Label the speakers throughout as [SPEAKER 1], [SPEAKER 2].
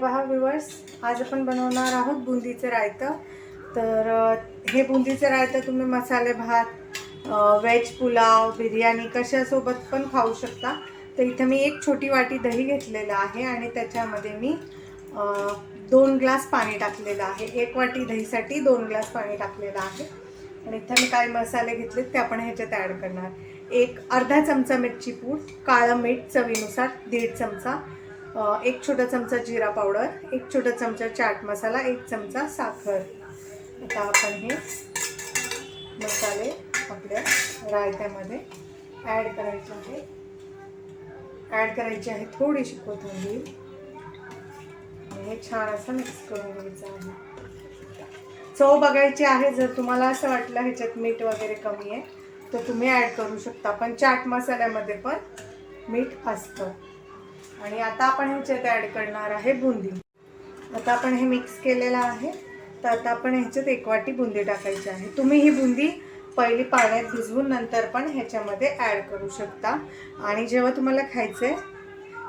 [SPEAKER 1] पहा व्ह्यूअर्स, आज आपण बनवणार आहोत बुंदीचं रायतं. तर हे बुंदीचं रायतं तुम्ही मसाले भात, व्हेज पुलाव, बिर्याणी कशासोबत पण खाऊ शकता. तर इथं मी एक छोटी वाटी दही घेतलेलं आहे आणि त्याच्यामध्ये मी 2 ग्लास पाणी टाकलेलं आहे. एक वाटी दहीसाठी 2 ग्लास पाणी टाकलेलं आहे. आणि इथं मी काय मसाले घेतलेत ते आपण ह्याच्यात ॲड करणार. एक अर्धा चमचा मिरची पूड, काळं मीठ चवीनुसार 1.5 चमचा, एक छोटा चमचा जिरा पावडर, एक छोटा चमचा चाट मसाला, 1 चमचा साखर. आता आपण हे मसाले आपल्या रायत्यामध्ये ॲड करायचे आहे. ॲड करायची आहे थोडीशी कोथिंबीर आणि हे छान असं मिक्स करून घ्यायचं आहे. चव बघायची आहे. जर तुम्हाला असं वाटलं ह्याच्यात मीठ वगैरे कमी आहे तर तुम्ही ॲड करू शकता, पण चाट मसाल्यामध्ये पण मीठ असतं. आणि आता आपण ह्याच्यात ॲड करणार आहे बुंदी. आता आपण हे मिक्स केलेलं आहे. तर आता आपण ह्याच्यात 1 वाटी बुंदी टाकायची आहे. तुम्ही ही बुंदी पहिली पाण्यात भिजवून नंतर पण ह्याच्यामध्ये ॲड करू शकता. आणि जेव्हा तुम्हाला खायचं आहे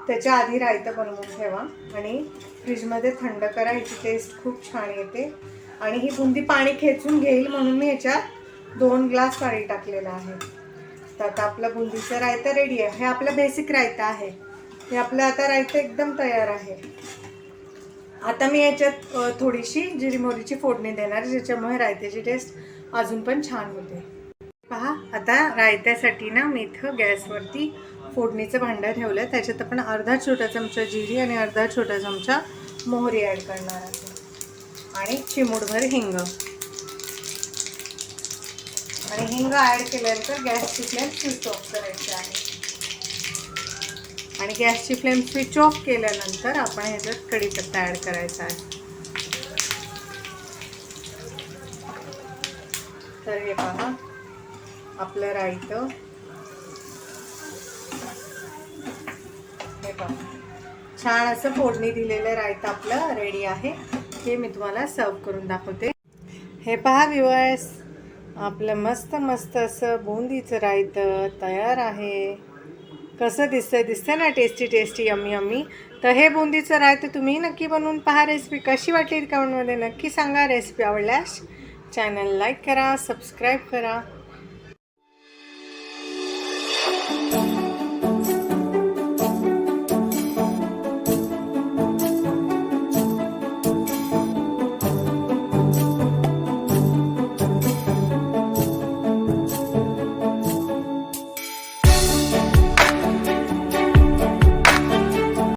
[SPEAKER 1] त्याच्या आधी रायतं बनवून ठेवा आणि फ्रीजमध्ये थंड करा. ह्याची टेस्ट खूप छान येते. आणि ही बुंदी पाणी खेचून घेईल म्हणून मी ह्याच्यात 2 ग्लास पाणी टाकलेलं आहे. तर आता आपलं बुंदीचं रायतं रेडी आहे. हे आपलं बेसिक रायतं आहे. हे आपलं आता रायतं एकदम तयार आहे. आता मी याच्यात थोडीशी जिरी मोहरीची फोडणी देणार, ज्याच्यामुळे रायत्याची टेस्ट अजून पण छान होते. पहा, आता रायत्यासाठी ना मी इथं गॅसवरती फोडणीचं भांडं ठेवलं. त्याच्यात आपण अर्धा छोटा चमचा जिरी आणि अर्धा छोटा चमचा मोहरी ॲड करणार आहे आणि चिमूटभर हिंग. आणि हिंग ॲड केल्यानंतर गॅसची फ्लेम स्विच ऑफ करायची आहे. आणि गॅसची फ्लेम स्विच ऑफ केल्यानंतर आपण ह्याच्यात कढीपत्ता ॲड करायचा आहे. तर हे पहा, आपलं रायतं हे पहा छान असं फोडणी दिलेलं रायतं आपलं रेडी आहे. हे मी तुम्हाला सर्व करून दाखवते. हे पहा व्ह्यूअर्स, आपलं मस्त मस्त असं बुंदीचं रायतं तयार आहे. कसं दिसतंय ना, टेस्टी टेस्टी यम्मी यम्मी. तर हे बुंदीचं रायतं तुम्ही नक्की बनवून पहा. रेसिपी कशी वाटली कमेंटमध्ये नक्की सांगा. रेसिपी आवडल्यास चॅनल लाईक करा, सबस्क्राईब करा.